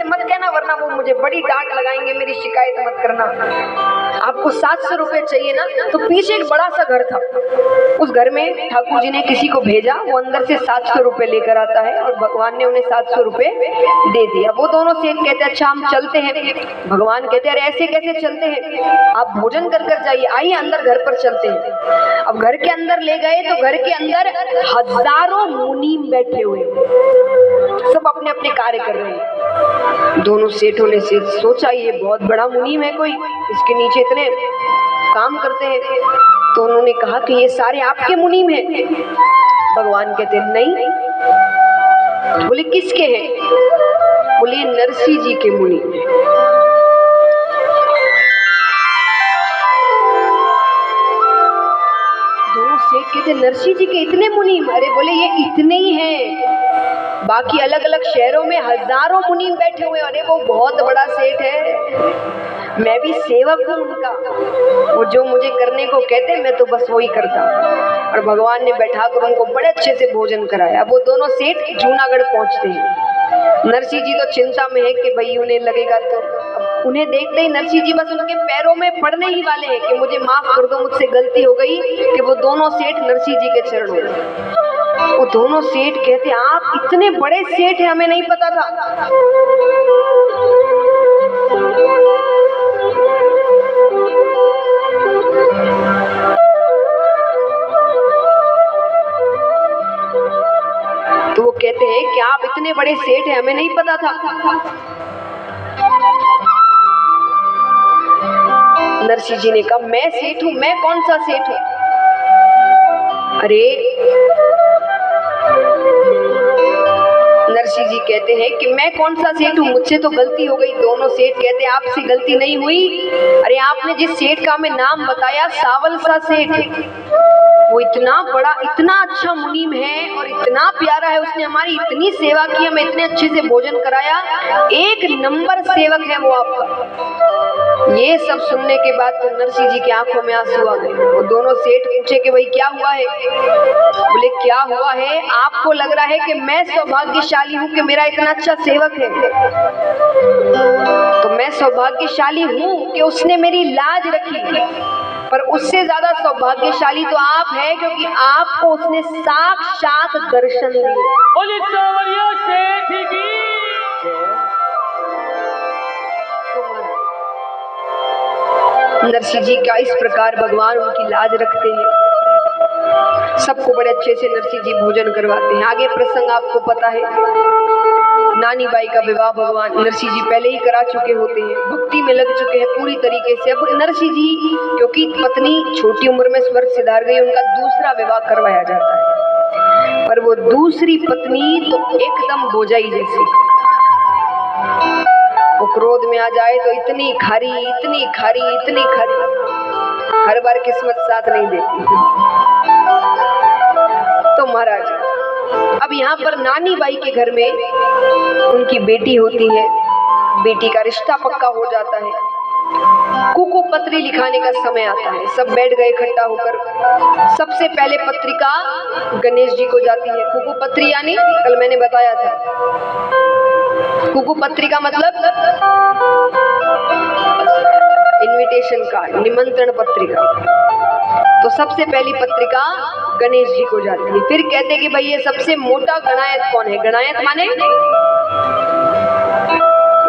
मत कहना, वरना वो मुझे बड़ी डांट लगाएंगे, मेरी शिकायत मत करना। आपको 700 रुपए चाहिए ना? तो पीछे एक बड़ा सा घर था, उस घर में ठाकुर जी ने किसी को भेजा, वो अंदर से 700 रुपए लेकर आता है और भगवान ने उन्हें 700 रुपए दे दिया। वो दोनों सेठ कहते हैं अच्छा हम चलते हैं। भगवान कहते हैं अरे ऐसे कैसे चलते हैं, आप भोजन कर कर जाइए, आइए अंदर घर पर चलते हैं। अब घर के अंदर ले गए तो घर के अंदर हजारों मुनि बैठे हुए, सब अपने अपने कार्य कर रहे हैं। दोनों सेठों ने से सोचा ये बहुत बड़ा मुनीम है कोई, इसके नीचे इतने काम करते हैं। तो उन्होंने कहा कि ये सारे आपके मुनीम हैं? भगवान कहते नहीं। बोले किसके हैं? बोले नरसिंह जी के मुनीम हैं। दोनों सेठ कहते नरसिंह जी के इतने मुनीम? अरे बोले ये इतने ही हैं, बाकी अलग अलग शहरों में हजारों मुनीम बैठे हुए। अरे वो बहुत बड़ा सेठ है, मैं भी सेवक हूँ उनका, वो जो मुझे करने को कहते मैं तो बस वही करता। और भगवान ने बैठाकर उनको बड़े अच्छे से भोजन कराया। वो दोनों सेठ जूनागढ़ पहुंचते हैं। नरसिंह जी तो चिंता में है कि भाई उन्हें लगेगा, तो उन्हें देखते ही नरसिंह जी बस उनके पैरों में पड़ने ही वाले हैं कि मुझे माफ कर दो, मुझसे गलती हो गई। कि वो दोनों सेठ नरसिंह जी के चरणों में, वो दोनों सेठ कहते आप इतने बड़े सेठ हैं, हमें नहीं पता था। तो वो कहते हैं कि आप इतने बड़े सेठ हैं, हमें नहीं पता था। नरसिंह जी ने कहा मैं सेठ हूं? मैं कौन सा सेठ हूं? अरे नरसिंह जी कहते हैं कि मैं कौन सा सेठ हूँ, मुझसे तो गलती हो गई। दोनों सेठ कहते हैं आपसे गलती नहीं हुई। अरे आपने जिस सेठ का हमें नाम बताया सावल सा सेठ, वो इतना बड़ा इतना अच्छा मुनीम है और इतना प्यारा है, उसने हमारी इतनी सेवा की, हमें इतने अच्छे से भोजन कराया, एक नंबर सेवक है वो आपका। ये सब सुनने के बाद तो नरसिंह जी की आंखों में आंसू आ गए। वो दोनों सेठ पूछे कि भाई क्या हुआ है? बोले क्या हुआ है, आपको लग रहा है कि मैं सौभाग्यशाली हूँ कि मेरा इतना अच्छा सेवक है? तो मैं सौभाग्यशाली हूँ कि उसने मेरी लाज रखी, पर उससे ज्यादा सौभाग्यशाली तो आप हैं क्योंकि आपको उसने साक्षात दर्शन दिए। नरसिंह जी का इस प्रकार भगवान उनकी लाज रखते हैं, सबको बड़े अच्छे से नरसिंह जी भोजन करवाते हैं। आगे प्रसंग आपको पता है, नानी बाई का विवाह भगवान नरसिंह जी पहले ही करा चुके होते हैं, भक्ति में लग चुके हैं पूरी तरीके से। अब नरसिंह जी क्योंकि पत्नी छोटी उम्र में स्वर्ग सिधार गई, उनका दूसरा विवाह करवाया जाता है। पर वो दूसरी पत्नी तो एकदम बोझाई जैसी, वो क्रोध में आ जाए तो इतनी खारी इतनी खारी इतनी खारी, हर बार किस्मत साथ नहीं देती। तो महाराज अब यहाँ पर नानी बाई के घर में उनकी बेटी होती है, बेटी का रिश्ता पक्का हो जाता है। कुकु पत्री लिखाने का समय आता है, सब बैठ गए इकट्ठा होकर। सबसे पहले पत्रिका गणेश जी को जाती है। कुकु पत्री यानी कल मैंने बताया था, कुकु पत्रिका मतलब इनविटेशन कार्ड, निमंत्रण पत्रिका। तो सबसे पहली पत्रिका गणेश जी को जाती है। फिर कहते कि भाई ये सबसे मोटा गणायत कौन है? गणायत माने,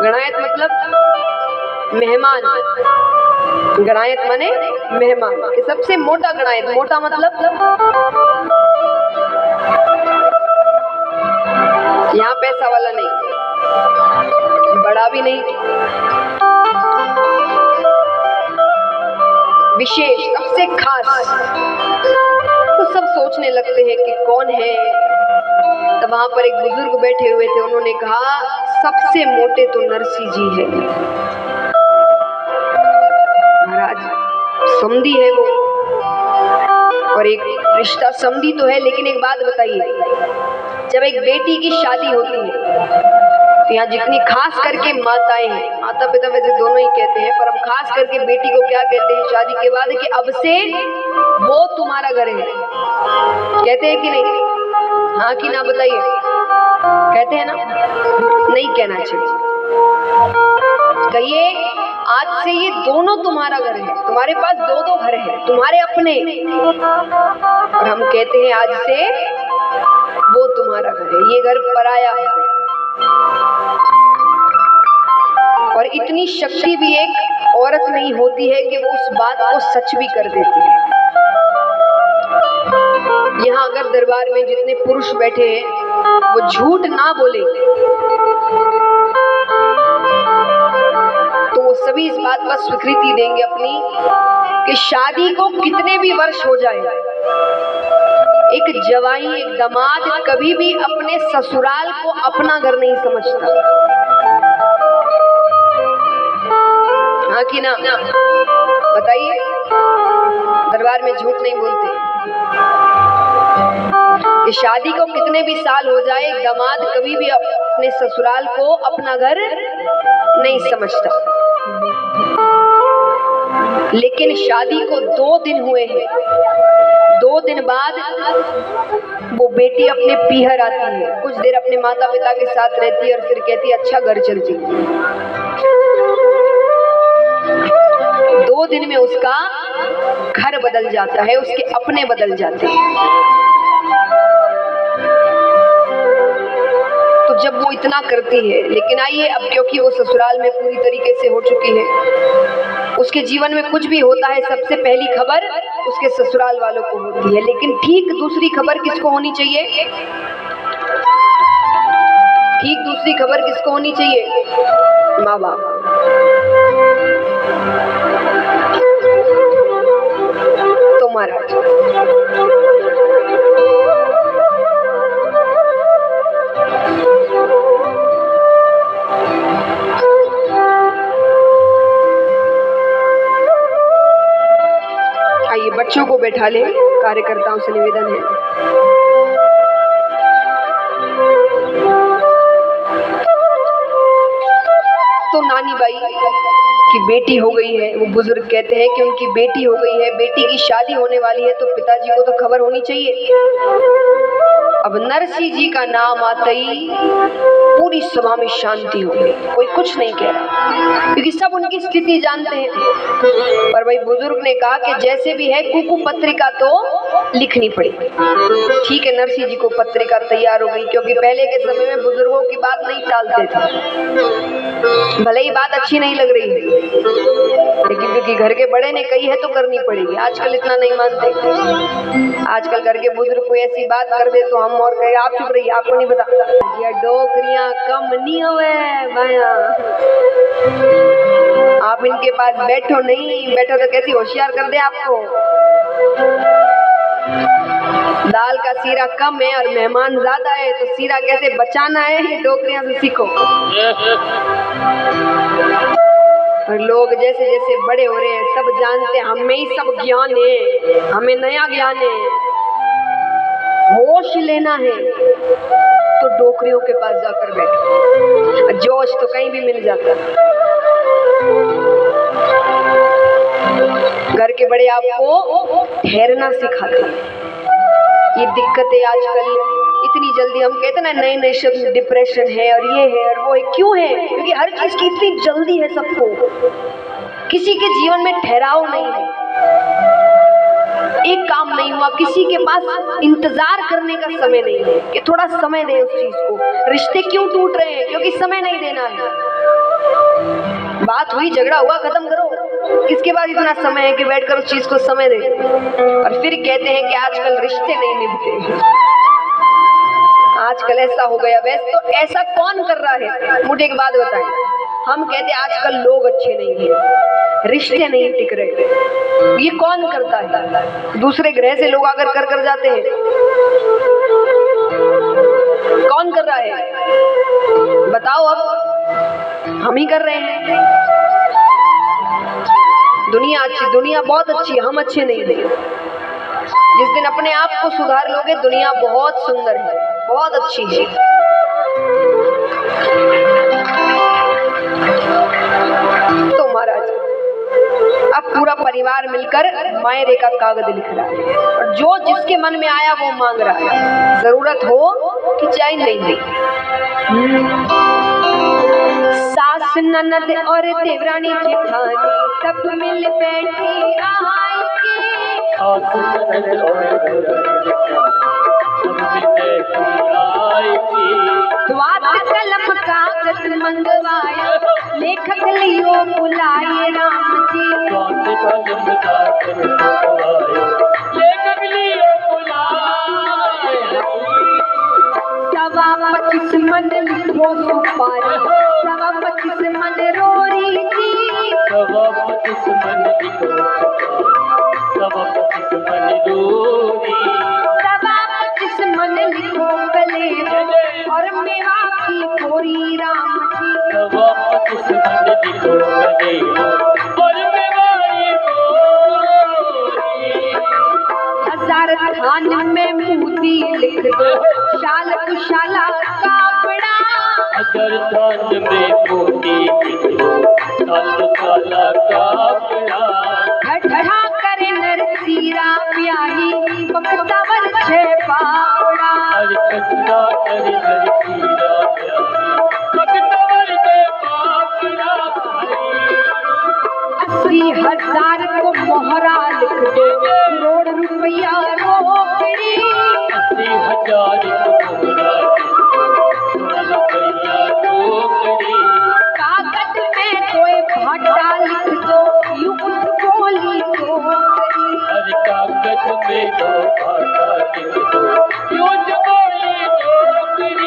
गणायत मतलब मेहमान, गणायत माने मेहमान। ये सबसे मोटा गणायत, मोटा मतलब यहाँ पैसा वाला नहीं, बड़ा भी नहीं, विशेष सबसे खास। तो सब सोचने लगते हैं कि कौन है। तब वहां पर एक बुजुर्ग बैठे हुए थे, उन्होंने कहा सबसे मोटे तो नरसिंह जी है। महाराज समधी है वो, और एक रिश्ता समधी तो है, लेकिन एक बात बताइए, जब एक बेटी की शादी होती है तो यहाँ जितनी खास करके माताएं हैं, माता पिता वैसे दोनों ही कहते हैं, पर हम खास करके बेटी को क्या कहते हैं शादी के बाद कि अब से वो तुम्हारा घर है, कहते हैं कि नहीं? हाँ कि ना बताइए, कहते हैं ना? नहीं कहना चाहिए। कहिए आज से ये दोनों तुम्हारा घर है, तुम्हारे पास दो दो घर है तुम्हारे अपने, और हम कहते हैं आज से वो तुम्हारा घर है, ये घर पराया है। और इतनी शक्ति भी एक औरत नहीं होती है कि वो उस बात को सच भी कर देती है। यहाँ अगर दरबार में जितने पुरुष बैठे हैं वो झूठ ना बोले तो वो सभी इस बात पर स्वीकृति देंगे अपनी कि शादी को कितने भी वर्ष हो जाए, एक जवाई एक दामाद कभी भी अपने ससुराल को अपना घर नहीं समझता। हाँ कि ना? बताइए, दरबार में झूठ नहीं बोलते कि शादी को कितने भी साल हो जाए दामाद कभी भी अपने ससुराल को अपना घर नहीं समझता। लेकिन शादी को 2 दिन हुए हैं, 2 दिन बाद वो बेटी अपने पीहर आती है, कुछ देर अपने माता पिता के साथ रहती है और फिर कहती है अच्छा घर चलती है। 2 दिन में उसका घर बदल जाता है, उसके अपने बदल जाते हैं। तो जब वो इतना करती है, लेकिन आइए अब क्योंकि वो ससुराल में पूरी तरीके से हो चुकी है, उसके जीवन में कुछ भी होता है सबसे पहली खबर उसके ससुराल वालों को होती है। लेकिन ठीक दूसरी खबर किसको होनी चाहिए? ठीक दूसरी खबर किसको होनी चाहिए? माँ बाप। तो महाराज आइए बच्चों को बैठा ले, कार्यकर्ताओं से निवेदन है। तो नानी बाई की बेटी हो गई है, वो बुजुर्ग कहते हैं कि उनकी बेटी हो गई है, बेटी की शादी होने वाली है, तो पिताजी को तो खबर होनी चाहिए। अब नरसिंह जी का नाम आते ही पूरी सभा में शांति हो गई, कोई कुछ नहीं कह रहा क्योंकि सब उनकी स्थिति जानते हैं। पर भाई बुजुर्ग ने कहा कि जैसे भी है कुकू पत्रिका तो लिखनी पड़ेगी। ठीक है, नरसिंह जी को पत्रिका तैयार हो गई, क्योंकि पहले के समय में बुजुर्गों की बात नहीं टालते थे, भले ही बात अच्छी नहीं लग रही है लेकिन क्योंकि घर के बड़े ने कही है तो करनी पड़ेगी। आजकल इतना नहीं मानते, आजकल घर के बुजुर्ग कोई ऐसी बात कर दे तो हम और कहे आप चुप रहिए, आपको नहीं पता। ये डोकरियां कम नहीं हुए भाया, आप इनके पास बैठो नहीं, बैठो तो कैसी होशियार कर दे आपको। दाल का सीरा कम है और मेहमान ज्यादा है, तो सीरा कैसे बचाना है ये डोकरियां से सीखो। और लोग जैसे जैसे बड़े हो रहे हैं सब जानते हैं हमें ही सब ज्ञान है, हमें नया ज्ञान है, होश लेना है तो डोकरियों के पास जाकर बैठो, जोश तो कहीं भी मिल जाता है। घर के बड़े आपको ठहरना सिखाते हैं। ये दिक्कतें आजकल इतनी जल्दी, हम कहते ना नए नए शब्द डिप्रेशन है और ये है और वो है, क्यों है? क्योंकि हर चीज की इतनी जल्दी है सबको, किसी के जीवन में ठहराव नहीं है, एक काम नहीं हुआ किसी के पास इंतजार करने का समय नहीं है कि थोड़ा समय दे उस चीज को। रिश्ते क्यों टूट रहे हैं? क्योंकि समय नहीं देना है। बात हुई, झगड़ा हुआ, खत्म करो, किसके पास इतना समय है कि बैठकर उस चीज को समय दे। और फिर कहते हैं कि आजकल रिश्ते नहीं निभते, आजकल ऐसा हो गया। वैसे तो ऐसा कौन कर रहा है? मुझे एक बात बताएं, हम कहते हैं आजकल लोग अच्छे नहीं हैं, रिश्ते नहीं टिक रहे, ये कौन करता है? दूसरे ग्रह से लोग आकर कर जाते हैं, कौन कर रहा है? बताओ, अब हम ही कर रहे हैं। दुनिया अच्छी, दुनिया बहुत अच्छी, हम अच्छे नहीं हैं। जिस दिन अपने आप को सुधार लोगे दुनिया बहुत सुंदर है, बहुत अच्छी है। तो महाराज अब पूरा परिवार मिलकर मायरे का कागज लिख रहा है और जो जिसके मन में आया वो मांग रहा है, जरूरत हो कि चाहे नहीं। ननद और देवरानी जेठानी सब मिल बैठी आई के। सासु ननद और देवरानी सब मिल बैठी आई के। द्वात कलम कागज मंगवाया लेखक लियो बुलाए राम जी। द्वात कलम कागज मंगवाया लेखक लियो बुलाए। 25 मन लिखो सुपारी 25 मन रोरी जी। 25 मन लिखो सुपारी 25 मन रोरी। 25 मन लिखो कलेव और मेवा की कोरी राम जी। 25 मन लिखो कलेव और मेवा की कोरी। 1000 थान में मोती लिख दो शाल कुशाला कापड़ा। 1000 थान में मोती लिख दो शाल कुशाला कापड़ा। ठठा करे नरसीरा ब्याही बख्तावर छे पावड़ा। अरे ठठा करे नरसीरा ब्याही बख्तावर छे पावड़ा। 80,000 को मोहरा लिख दो करोड़ रुपया रोकड़ी। 80,000 को मोहरा लिख दो करोड़ रुपया रोकड़ी। कागज में कोई भाटा लिख दो यूं उठ बोली कोकरी। अरे कागज में दो भाटा लिख दो यूं उठ बोली कोकरी।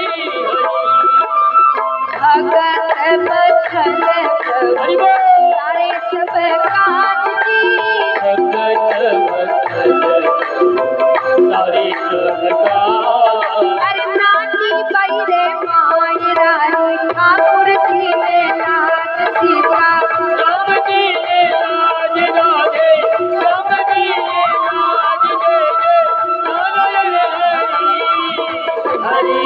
भगत बछल हरि बोल। सारे सब काज जी। भगत बछल सारे सब काज। अरे नानी बाई रे माई रानी ठाकुर जी ने लाज सीता। राम जी ने लाज गाजे राम जी ने लाज गाजे हरि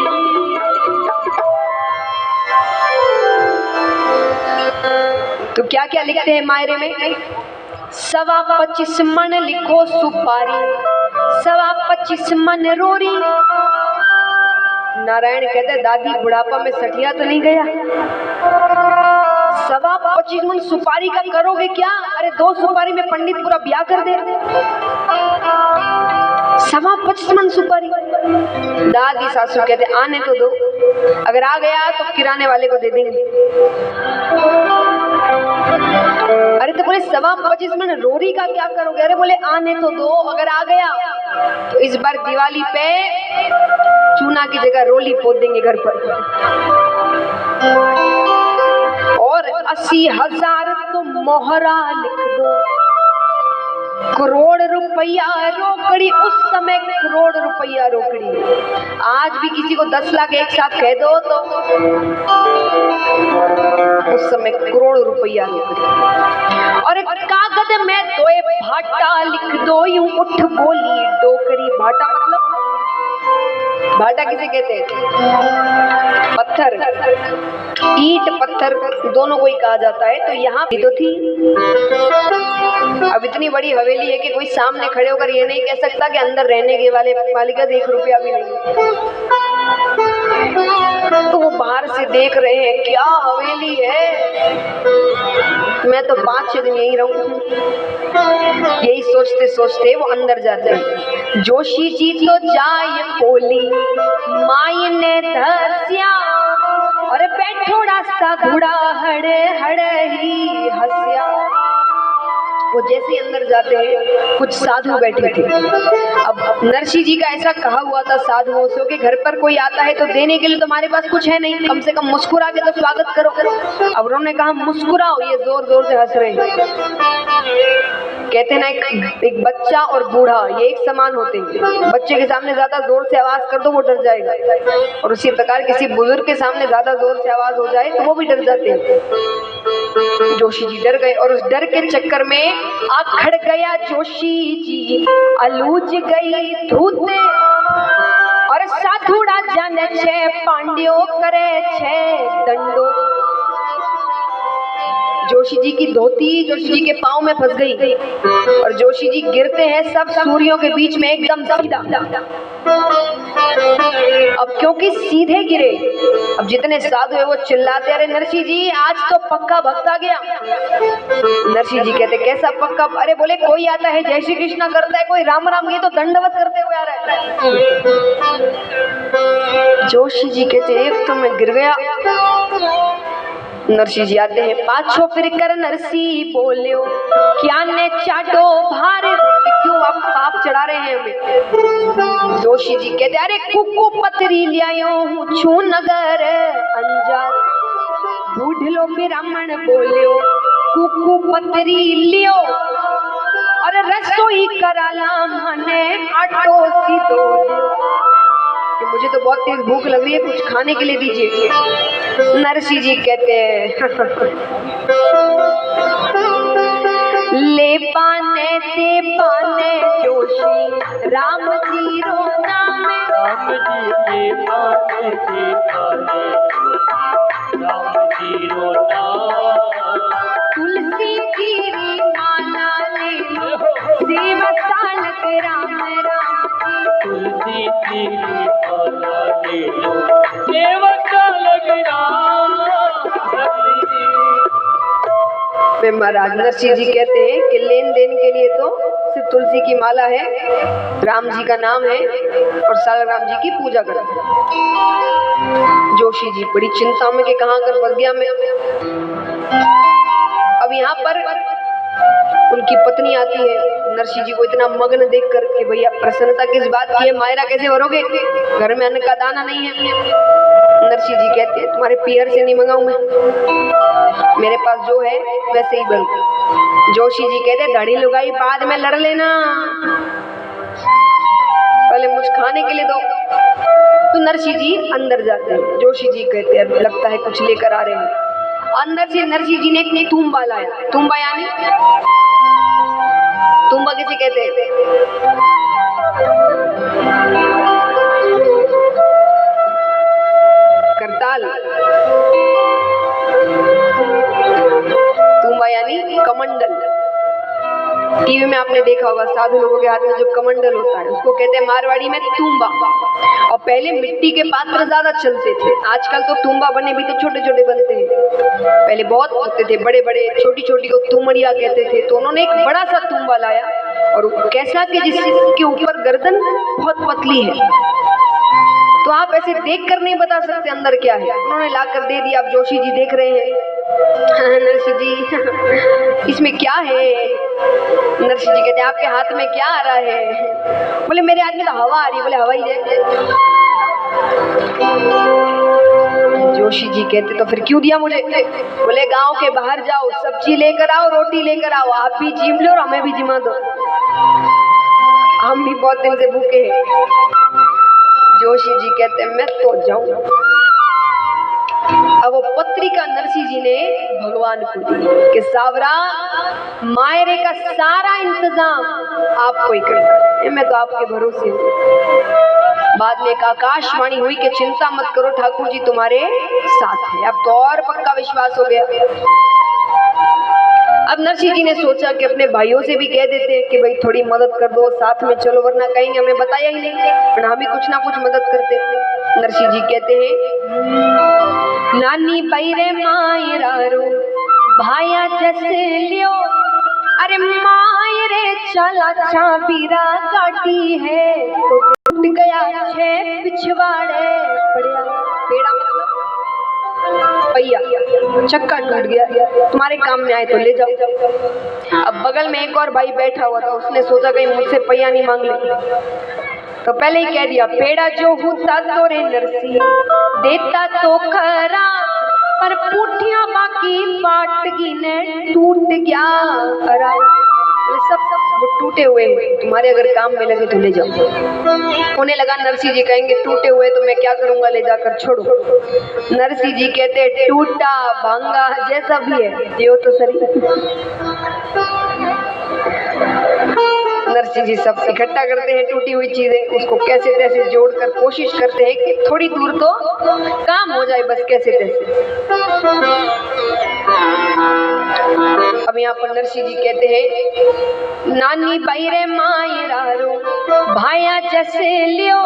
तो क्या क्या लिखते हैं मायरे में? 25 मन लिखो सुपारी 25 मन रोरी। नारायण कहते दादी बुढ़ापा में सठिया तो नहीं गया? 25 मन सुपारी का करोगे क्या? अरे 2 सुपारी में पंडित पूरा ब्याह कर दे। 25 मन सुपारी। दादी सासू कहते आने तो दो, अगर आ गया तो किराने वाले को दे देंगे। अरे तो बोले 25 मन रोरी का क्या करोगे? अरे बोले आने तो दो, अगर आ गया तो इस बार दिवाली पे चूना की जगह रोली पोत देंगे घर पर। और 80,000 तो मोहरा लिख दो करोड़ रुपया रोकड़ी। उस समय करोड़ रुपया रोकड़ी। आज भी किसी को 10 लाख एक साथ कह दो तो उस समय करोड़ रुपया रोकड़ी। और कागज में 2 भाटा लिख दो यूं उठ बोली डोकरी। भाटा मतलब भाटा किसे कहते हैं? पत्थर, ईंट पत्थर दोनों को ही कहा जाता है। तो यहाँ भी तो थी। अब इतनी बड़ी हवेली है कि कोई सामने खड़े होकर ये नहीं कह सकता कि अंदर रहने के वाले मालिक 1 रुपया भी नहीं। तो वो बाहर से देख रहे हैं क्या हवेली है, मैं तो 5-6 दिन यहीं रहूं। यही सोचते सोचते वो अंदर जाते हैं। जोशी जी तो जाए बोली माई ने धस्या और बैठोड़ा सा घुड़ा हड़े हड़े ही हंसिया। वो जैसे अंदर जाते हैं कुछ साधु बैठे थे। अब नरसी जी का ऐसा कहा हुआ था साधुओं से कि घर पर कोई आता है तो देने के लिए तुम्हारे पास कुछ है नहीं, कम से कम मुस्कुरा के तो स्वागत करो। अब उन्होंने कहा मुस्कुराओ। ये जोर जोर से हंस रहे हैं। कहते ना एक बच्चा और बूढ़ा ये एक समान होते हैं। बच्चे के सामने ज्यादा जोर से आवाज कर दो वो डर जाएगा, और उसी प्रकार किसी बुजुर्ग के सामने ज्यादा जोर से आवाज हो जाए तो वो भी डर जाते हैं। जोशी जी डर गए और उस डर के चक्कर में आखड़ गया जोशी जी, अलूज गई धूते और साधुड़ा जाने छे पांड्यो करे छे दंडो। जोशी जी की धोती जोशी जी के पाँव में फंस गई और जोशी जी गिरते हैं सब सूर्यों के बीच में एकदम सीधा। अब क्योंकि सीधे गिरे, अब जितने साधु है वो चिल्लाते, अरे नरसिंह जी आज तो पक्का भक्त आ गया। नरसिंह जी कहते कैसा पक्का? अरे बोले कोई आता है जय श्री कृष्णा करता है, कोई राम राम, ये तो दंडवत करते हुए आ रहा है। जोशी जी कहते एक तो मैं गिर गया। नरसिंह जी आते हैं, पाछो फिर कर नरसिंह बोलियो क्या ने चाटो भार, क्यों आप पाप चढ़ा रहे हैं हमें? जोशी जी कहते अरे कुकु पतरी लियायो हूँ छू नगर अंजार। बूढ़लो ब्राह्मण बोलियो कुकु पतरी लियो और रसोई कराला मने आटो सीधो कि मुझे तो बहुत तेज भूख लग रही है, कुछ खाने के लिए दीजिए। नरसिंह जी कहते ले पाने दे पाने जोशी राम जी रो नाम, राम जी ले पाने दे पाने राम जी रो नाम। तुलसी जी री माला ले सेवा सालक राम राम जी। तुलसी जी की माला ले लो सेवका लग राम। वे महाराज नरसिंह जी कहते हैं कि लेन देन के लिए तो सिर्फ तुलसी की माला है, राम जी का नाम है और साल राम जी की पूजा करो। जोशी जी बड़ी चिंता में कि कहाँ कर फंस गया मैं। अब यहाँ पर उनकी पत्नी आती है, नरसिंह जी को इतना मग्न देख कर कि भैया प्रसन्नता किस बात की है, मायरा कैसे भरोगे, घर में अन्न का दाना नहीं है। नरसिंह जी कहते हैं तुम्हारे पियर से नहीं मंगाऊं मैं, मेरे पास जो है वैसे ही बल। जोशी जी कहते धड़ी लुगाई बाद में लड़ लेना, पहले मुझ खाने के लिए दो। तो नरसिंह जी अंदर जाते हैं। जोशी जी कहते हैं लगता है कुछ लेकर आ रहे हैं। अंदर से नरसिंह जी ने एक तुम्बा लाया। तुम्बा यानी तुम्बा किसे कहते हैं? करताल। तुम्बा यानी कमंडल। टीवी में आपने देखा होगा साधु लोगों के हाथ में जो कमंडल होता है उसको कहते हैं मारवाड़ी में तुम्बा। और पहले मिट्टी के पात्र ज्यादा चलते थे, आजकल तो तुम्बा बने भी तो छोटे छोटे बनते हैं, पहले बहुत होते थे बड़े बड़े, छोटी छोटी को तुमड़िया कहते थे। तो उन्होंने एक बड़ा सा तुम्बा लाया और कैसा कि जिसके ऊपर गर्दन बहुत पतली है, तो आप ऐसे देख कर नहीं बता सकते अंदर क्या है। उन्होंने लाकर दे दिया। आप जोशी जी देख रहे हैं, नरसिंह जी इसमें क्या है? नरसिंह जी कहते हैं आपके हाथ में क्या आ रहा है? बोले मेरे हाथ में तो हवा आ रही है। बोले हवा ही दे। जोशी जी कहते तो फिर क्यों दिया मुझे? बोले गांव के बाहर जाओ, सब्जी लेकर आओ, रोटी लेकर आओ, आप भी जीम लो और हमें भी जिमा दो, हम भी बहुत दिन से भूखे हैं। जोशी जी कहते मैं तो जाऊं। अब वो पत्रिका नरसिंह जी ने भगवान को दी कि सावरा मायरे का सारा इंतजाम आपको ही करना है, मैं तो आपके भरोसे हूँ। बाद में एक आकाशवाणी हुई कि चिंता मत करो ठाकुर जी तुम्हारे साथ है। अब तो और पक्का विश्वास हो गया। अब नरसिंह जी ने सोचा कि अपने भाइयों से भी कह देते हैं कि भाई थोड़ी मदद कर दो, साथ में चलो, वरना कहेंगे हमें बताया ही नहीं, पर हम ही कुछ ना कुछ मदद करते। नरसिंह जी कहते हैं नानी पैरे मायरारो भाया जैसे लियो, अरे मायरे चला चाबीरा काटी है तो टूट गया छे पिछवाड़े पड़िया। पेड़ा मतलब पहिया, चक्का टूट गया, तुम्हारे काम में आए तो ले जाओ। अब बगल में एक और भाई बैठा हुआ था, उसने सोचा कहीं मुझसे पहिया नहीं मांग ले, तो पहले ही कह दिया पेड़ा जो होता तो रे नरसिंह देता तो खरा, पर पुठिया बाकी पाट गिने टूट गया खरा। सब वो टूटे हुए तुम्हारे अगर काम में लगे तो ले जाओ। उन्हें लगा नरसिंह जी कहेंगे टूटे हुए तो मैं क्या करूंगा, ले जाकर छोड़ो। नरसिंह जी कहते टूटा भांगा जैसा भी है यो तो सही। नरसिंह जी सब इकट्ठा करते हैं टूटी हुई चीजें, उसको कैसे तैसे जोड़कर कोशिश करते हैं कि थोड़ी दूर तो काम हो जाए, बस कैसे तैसे। यहाँ पर नरसिंह जी कहते हैं, नानी बैरे मायरारो भाया जैसे लियो,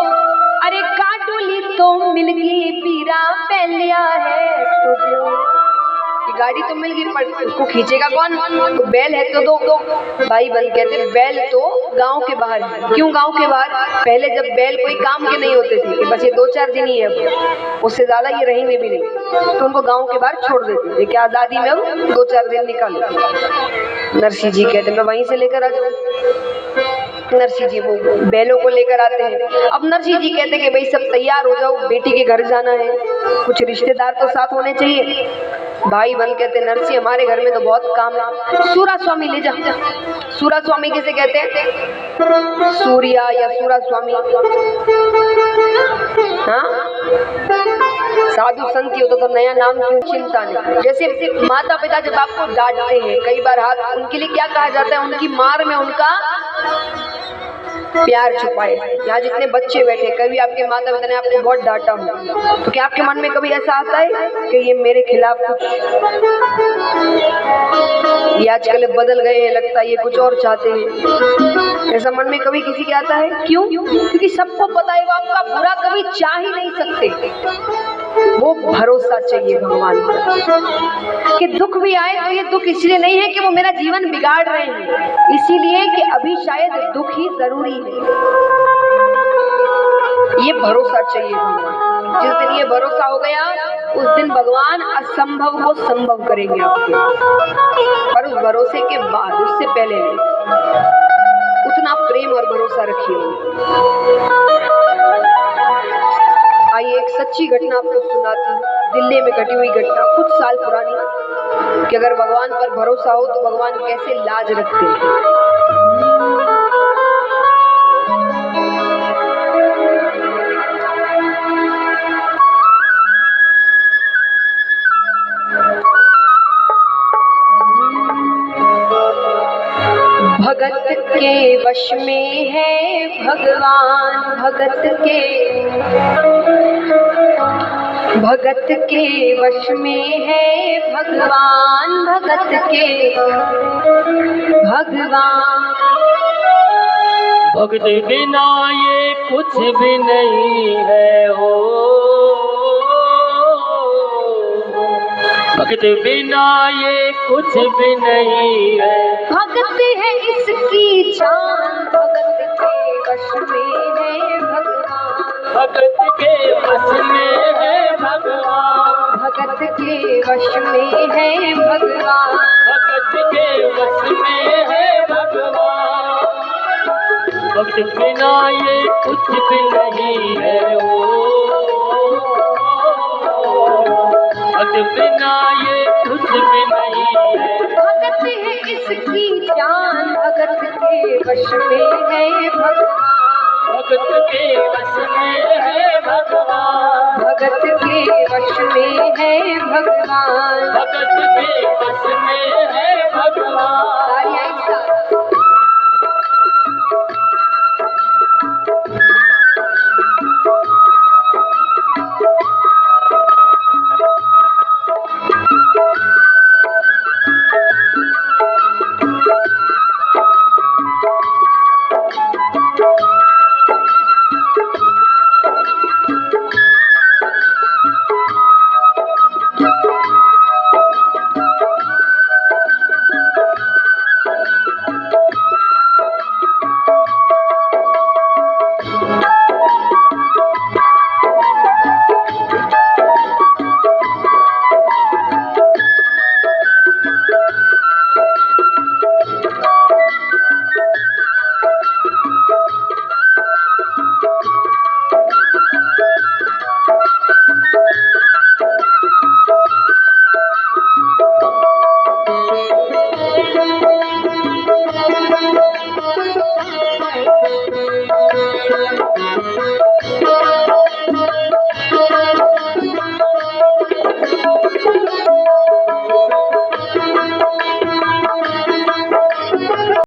अरे काटोली तो मिलगी पीरा पहलिया है तो दियो। गाड़ी तो मिल गई पर उसको खींचेगा कौन? तो बैल है तो दो। भाई बंद कहते हैं बैल तो गांव के बाहर है। क्यों गांव के बाहर? पहले जब बैल कोई काम के नहीं होते थे कि बस ये 2-4 दिन ही है, उससे ज्यादा ये रहेंगे भी नहीं, तो उनको गांव के बाहर छोड़ देते थे कि आजादी में 2-4 दिन निकालो। नरसिंह जी कहते मैं वहीं से लेकर आ जाऊँ। नरसिंह जी वो बैलों को लेकर आते हैं। अब नरसिंह जी कहते कि भाई सब तैयार हो जाओ, बेटी के घर जाना है, कुछ रिश्तेदार तो साथ होने चाहिए। भाई बन कहते नरसिंह हमारे घर में तो बहुत काम है, सूरा स्वामी ले जा। सूरा स्वामी किसे कहते हैं? सूर्या या सूरा स्वामी, हाँ साधु संत हो तो नया नाम क्यों? चिंता नहीं। जैसे माता पिता जब आपको डांटते हैं कई बार हाथ, उनके लिए क्या कहा जाता है? उनकी मार में उनका प्यार छुपाए। यहाँ जितने बच्चे बैठे, कभी आपके माता पिता ने आपको बहुत डांटा हो तो क्या आपके मन में कभी ऐसा आता है कि ये मेरे खिलाफ कुछ, ये आजकल बदल गए हैं, लगता है ये कुछ और चाहते हैं? ऐसा मन में कभी किसी के आता है? क्यों? क्योंकि सबको पता है वो आपका बुरा कभी चाह ही नहीं सकते। वो भरोसा चाहिए भगवान पर कि दुख भी आए तो ये दुख इसलिए नहीं है कि वो मेरा जीवन बिगाड़ रहे हैं, इसीलिए कि अभी शायद दुख ही जरूरी है। ये भरोसा चाहिए भगवान। जिस दिन ये भरोसा हो गया उस दिन भगवान असंभव को संभव करेंगे आपके, पर उस भरोसे के बाद, उससे पहले उतना प्रेम और भरोसा रखिए। आइए एक सच्ची घटना आपको सुनाती हूँ, दिल्ली में घटी हुई घटना, कुछ साल पुरानी, कि अगर भगवान पर भरोसा हो तो भगवान कैसे लाज रखते हैं। भगत के वश में है भगवान, भगत के वश में है भगवान, भगत के भगवान। भगत बिना ये कुछ भी नहीं है हो, भगत बिना ये कुछ भी नहीं है। भगत है इसकी जान, भगत के वश में है भगवान, भगत के वश में है भगवान, भगत के वश में है भगवान, भगत के वश में है भगवान। भगत बिना ये कुछ भी नहीं है ओ, भगत बिना ये कुछ भी नहीं है। भगत है इसकी जान, भगत के वश में है भगवान, भगत के वश में है भगवान, भगत के वश में है भगवान, भगत के